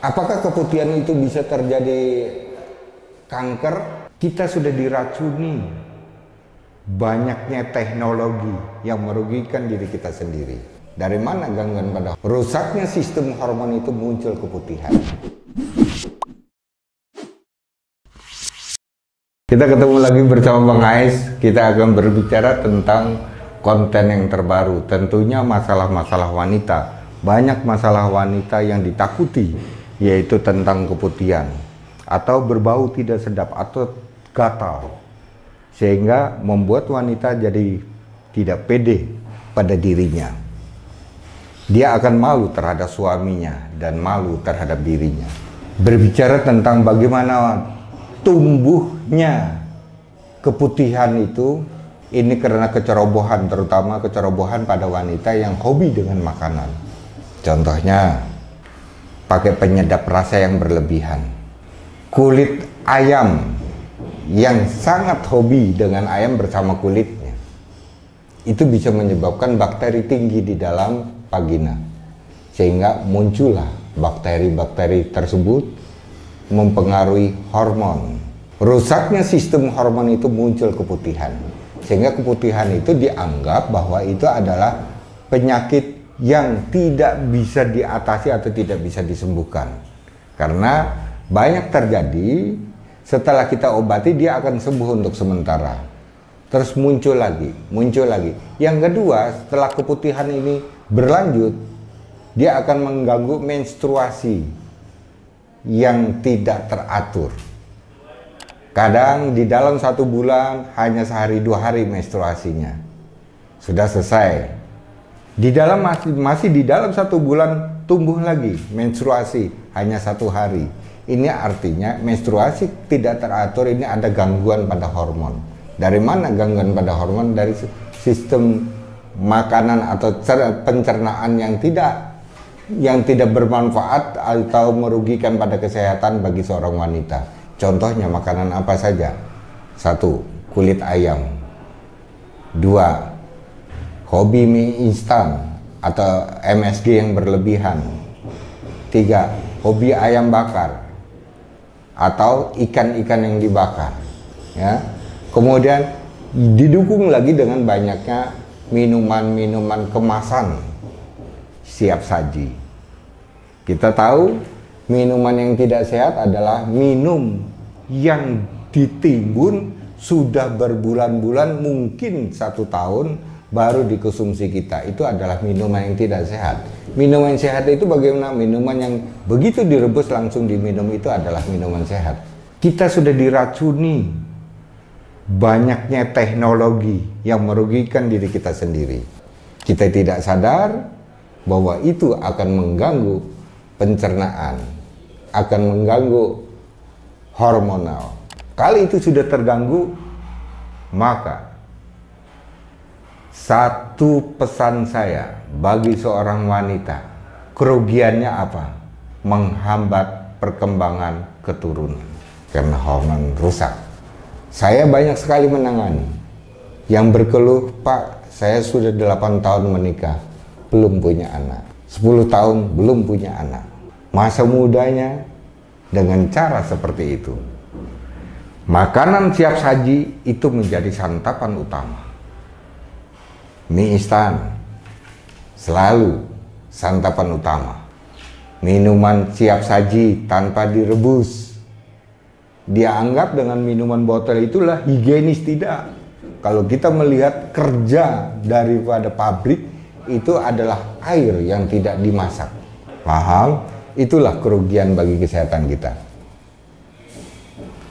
Apakah keputihan itu bisa terjadi kanker? Kita sudah diracuni banyaknya teknologi yang merugikan diri kita sendiri. Dari mana gangguan pada rusaknya sistem hormon itu muncul keputihan? Kita ketemu lagi bersama Bang Ais. Kita akan berbicara tentang konten yang terbaru. Tentunya masalah-masalah wanita. Banyak masalah wanita yang ditakuti, yaitu tentang keputihan atau berbau tidak sedap atau gatal, sehingga membuat wanita jadi tidak pede pada dirinya. Dia akan malu terhadap suaminya dan malu terhadap dirinya. Berbicara tentang bagaimana tumbuhnya keputihan itu, ini karena kecerobohan, terutama kecerobohan pada wanita yang hobi dengan makanan. Contohnya, pakai penyedap rasa yang berlebihan. Kulit ayam yang sangat hobi dengan ayam bersama kulitnya, itu bisa menyebabkan bakteri tinggi di dalam vagina, sehingga muncullah bakteri-bakteri tersebut mempengaruhi hormon. Rusaknya sistem hormon itu muncul keputihan, sehingga keputihan itu dianggap bahwa itu adalah penyakit yang tidak bisa diatasi atau tidak bisa disembuhkan. Karena banyak terjadi, setelah kita obati dia akan sembuh untuk sementara, terus muncul lagi. Yang kedua, setelah keputihan ini berlanjut, dia akan mengganggu menstruasi yang tidak teratur. Kadang di dalam 1 bulan hanya sehari 2 hari menstruasinya sudah selesai. Masih di dalam 1 bulan tumbuh lagi menstruasi hanya 1 hari. Ini artinya menstruasi tidak teratur, ini ada gangguan pada hormon. Dari mana gangguan pada hormon? Dari sistem makanan atau pencernaan yang tidak bermanfaat atau merugikan pada kesehatan bagi seorang wanita. Contohnya makanan apa saja? 1. Kulit ayam. 2. Hobi mie instan atau MSG yang berlebihan. 3. Hobi ayam bakar atau ikan-ikan yang dibakar, ya. Kemudian didukung lagi dengan banyaknya minuman-minuman kemasan siap saji. Kita tahu minuman yang tidak sehat adalah minum yang ditimbun sudah berbulan-bulan, mungkin 1 tahun baru dikonsumsi kita. Itu adalah minuman yang tidak sehat. Minuman yang sehat itu bagaimana? Minuman yang begitu direbus langsung diminum itu adalah minuman sehat. Kita sudah diracuni banyaknya teknologi yang merugikan diri kita sendiri. Kita tidak sadar bahwa itu akan mengganggu pencernaan, akan mengganggu hormonal. Kali itu sudah terganggu, maka satu pesan saya bagi seorang wanita, kerugiannya apa? Menghambat perkembangan keturunan karena hormon rusak. Saya banyak sekali menangani yang berkeluh, Pak, saya sudah 8 tahun menikah, belum punya anak. 10 tahun belum punya anak. Masa mudanya dengan cara seperti itu. Makanan siap saji itu menjadi santapan utama. Mie instan selalu santapan utama. Minuman siap saji tanpa direbus, dia anggap dengan minuman botol itulah higienis. Tidak. Kalau kita melihat kerja daripada pabrik, itu adalah air yang tidak dimasak. Paham? Itulah kerugian bagi kesehatan kita.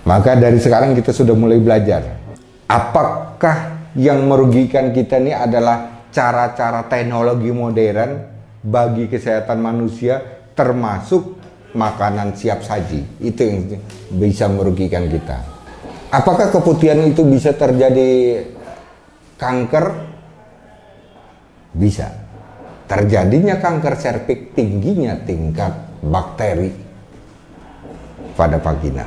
Maka dari sekarang kita sudah mulai belajar. Apakah yang merugikan kita ini adalah cara-cara teknologi modern bagi kesehatan manusia, termasuk makanan siap saji. Itu yang bisa merugikan kita. Apakah keputihan itu bisa terjadi kanker? Bisa. Terjadinya kanker serviks, tingginya tingkat bakteri pada vagina.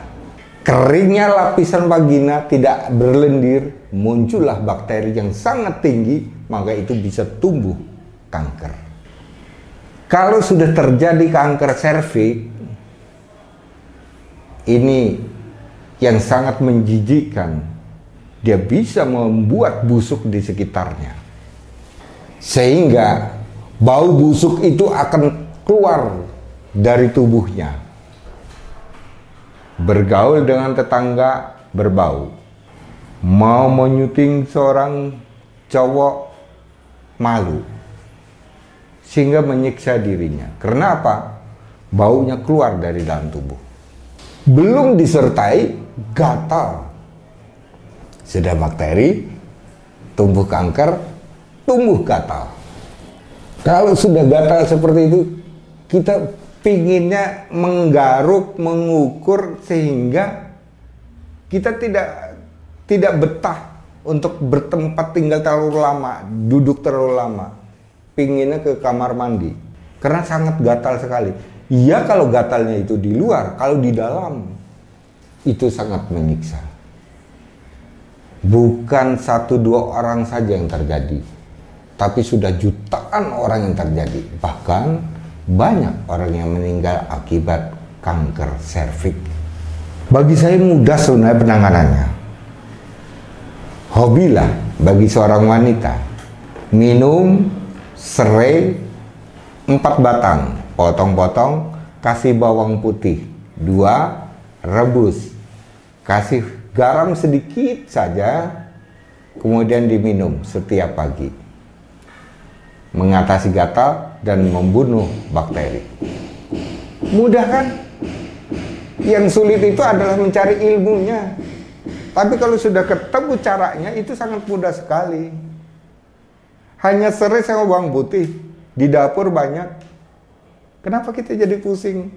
Keringnya lapisan vagina tidak berlendir, muncullah bakteri yang sangat tinggi, maka itu bisa tumbuh kanker. Kalau sudah terjadi kanker serviks, Ini yang sangat menjijikkan. Dia bisa membuat busuk di sekitarnya, sehingga bau busuk itu akan keluar dari tubuhnya. Bergaul dengan tetangga berbau. Mau menyuting seorang cowok malu, sehingga menyiksa dirinya. Karena apa? Baunya keluar dari dalam tubuh. Belum disertai gatal. Sudah bakteri, tumbuh kanker, tumbuh gatal. Kalau sudah gatal seperti itu, kita pinginnya menggaruk, mengukur, sehingga kita tidak betah untuk bertempat tinggal terlalu lama, duduk terlalu lama. Pinginnya ke kamar mandi, karena sangat gatal sekali. Iya, kalau gatalnya itu di luar, kalau di dalam itu sangat menyiksa. Bukan 1-2 orang saja yang terjadi, tapi sudah jutaan orang yang terjadi. Bahkan banyak orang yang meninggal akibat kanker serviks. Bagi saya mudah sebenarnya penanganannya. Hobilah bagi seorang wanita minum serai 4 batang, potong-potong, kasih bawang putih 2, rebus, kasih garam sedikit saja, kemudian diminum setiap pagi. Mengatasi gatal dan membunuh bakteri. Mudah kan? Yang sulit itu adalah mencari ilmunya. Tapi kalau sudah ketemu caranya, itu sangat mudah sekali. Hanya serai sama bawang putih, di dapur banyak. Kenapa kita jadi pusing?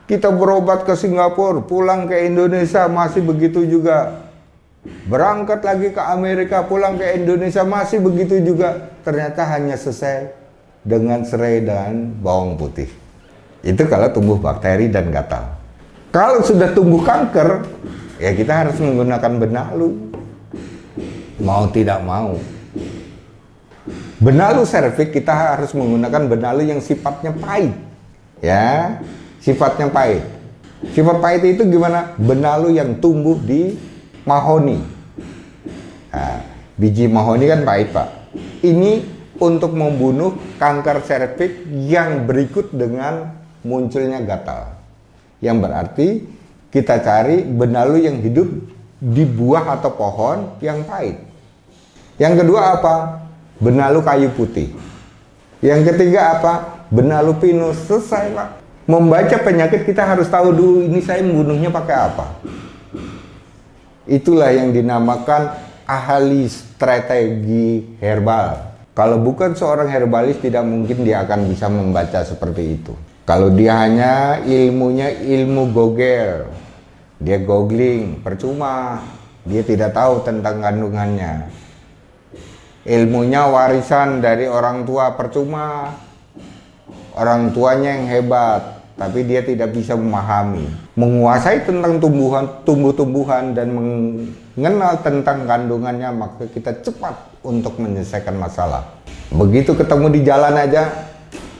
Kita berobat ke Singapura, pulang ke Indonesia masih begitu juga. Berangkat lagi ke Amerika, pulang ke Indonesia masih begitu juga. Ternyata hanya selesai dengan serai dan bawang putih. Itu kalau tumbuh bakteri dan gatal. Kalau sudah tumbuh kanker, ya kita harus menggunakan benalu. Mau tidak mau. Benalu serviks kita harus menggunakan benalu yang sifatnya pahit. Ya, sifatnya pahit. Sifat pahit itu gimana? Benalu yang tumbuh di mahoni. Nah, biji mahoni kan pahit, Pak. Ini untuk membunuh kanker serviks yang berikut dengan munculnya gatal. Yang berarti kita cari benalu yang hidup di buah atau pohon yang pahit. Yang kedua apa? Benalu kayu putih. Yang ketiga apa? Benalu pinus. Selesai, Pak. Membaca penyakit kita harus tahu dulu ini saya membunuhnya pakai apa. Itulah yang dinamakan ahli strategi herbal. Kalau bukan seorang herbalis, tidak mungkin dia akan bisa membaca seperti itu. Kalau dia hanya ilmunya ilmu Google, dia googling, percuma. Dia tidak tahu tentang kandungannya. Ilmunya warisan dari orang tua, percuma. Orang tuanya yang hebat, tapi dia tidak bisa memahami, menguasai tentang tumbuh-tumbuhan dan mengenal tentang kandungannya, maka kita cepat untuk menyelesaikan masalah. Begitu ketemu di jalan aja,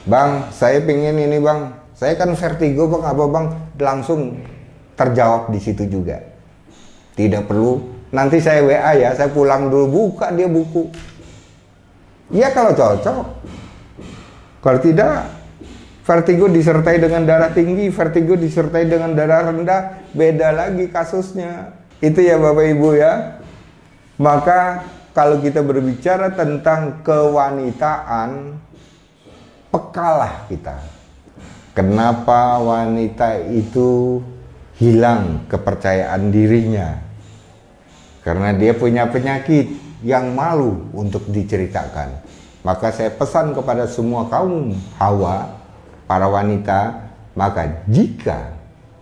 Bang, saya pengen ini Bang, saya kan vertigo Bang, apa Bang, langsung terjawab di situ juga. Tidak perlu, nanti saya WA ya, saya pulang dulu, buka dia buku. Ya kalau cocok, kalau tidak, vertigo disertai dengan darah tinggi, vertigo disertai dengan darah rendah, beda lagi kasusnya. Itu ya Bapak Ibu ya. Maka kalau kita berbicara tentang kewanitaan, pekalah kita. Kenapa wanita itu hilang kepercayaan dirinya? Karena dia punya penyakit yang malu untuk diceritakan. Maka saya pesan kepada semua kaum hawa, para wanita, maka jika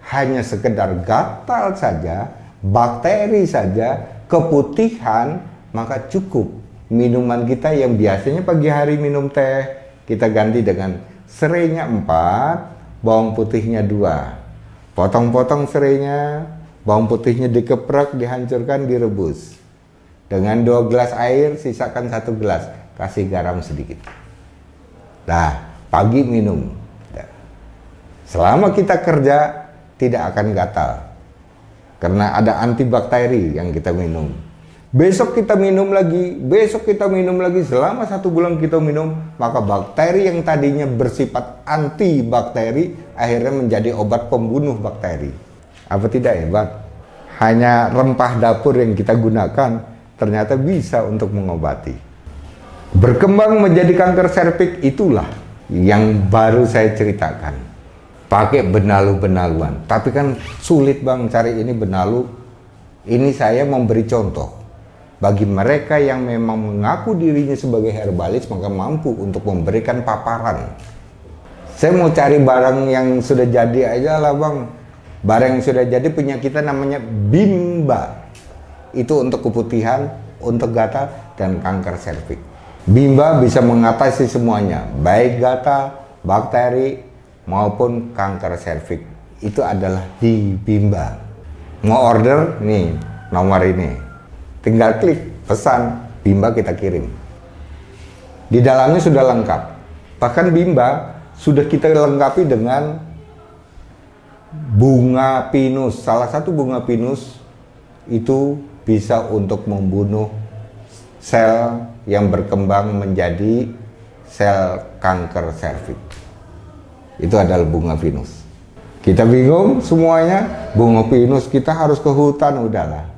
hanya sekedar gatal saja, bakteri saja, keputihan, maka cukup minuman kita yang biasanya pagi hari minum teh, kita ganti dengan serainya 4, bawang putihnya 2. Potong-potong serainya, bawang putihnya dikeprek, dihancurkan, direbus. Dengan 2 gelas air, sisakan 1 gelas, kasih garam sedikit. Nah, pagi minum. Selama kita kerja, tidak akan gatal. karena ada antibakteri yang kita minum. Besok kita minum lagi, besok kita minum lagi, selama 1 bulan kita minum, maka bakteri yang tadinya bersifat antibakteri akhirnya menjadi obat pembunuh bakteri. Apa tidak hebat? Hanya rempah dapur yang kita gunakan ternyata bisa untuk mengobati. Berkembang menjadi kanker serviks itulah yang baru saya ceritakan. Pakai benalu-benaluan, tapi kan sulit bang cari ini benalu. Ini saya memberi contoh. Bagi mereka yang memang mengaku dirinya sebagai herbalis, maka mampu untuk memberikan paparan. Saya mau cari barang yang sudah jadi aja lah bang. Barang yang sudah jadi punya kita namanya Bimba. Itu untuk keputihan, untuk gatal, dan kanker serviks. Bimba bisa mengatasi semuanya, baik gatal, bakteri, maupun kanker serviks. Itu adalah di Bimba. Mau order, nih nomor ini. Tinggal klik, pesan, Bimba kita kirim. Di dalamnya sudah lengkap. Bahkan Bimba sudah kita lengkapi dengan bunga pinus. Salah satu bunga pinus itu bisa untuk membunuh sel yang berkembang menjadi sel kanker serviks. Itu adalah bunga pinus. Kita bingung semuanya, bunga pinus kita harus ke hutan, udahlah.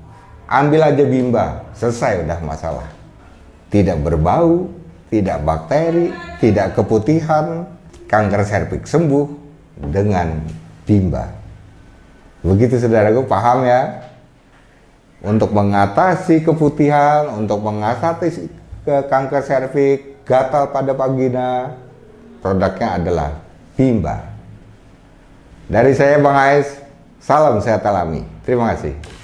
Ambil aja Bimba, selesai udah masalah. Tidak berbau, tidak bakteri, tidak keputihan, kanker serviks sembuh dengan Bimba. Begitu saudaraku, paham ya? Untuk mengatasi keputihan, untuk mengatasi kanker serviks, gatal pada vagina, produknya adalah Bimba. Dari saya Bang Ais, salam sehat alami. Terima kasih.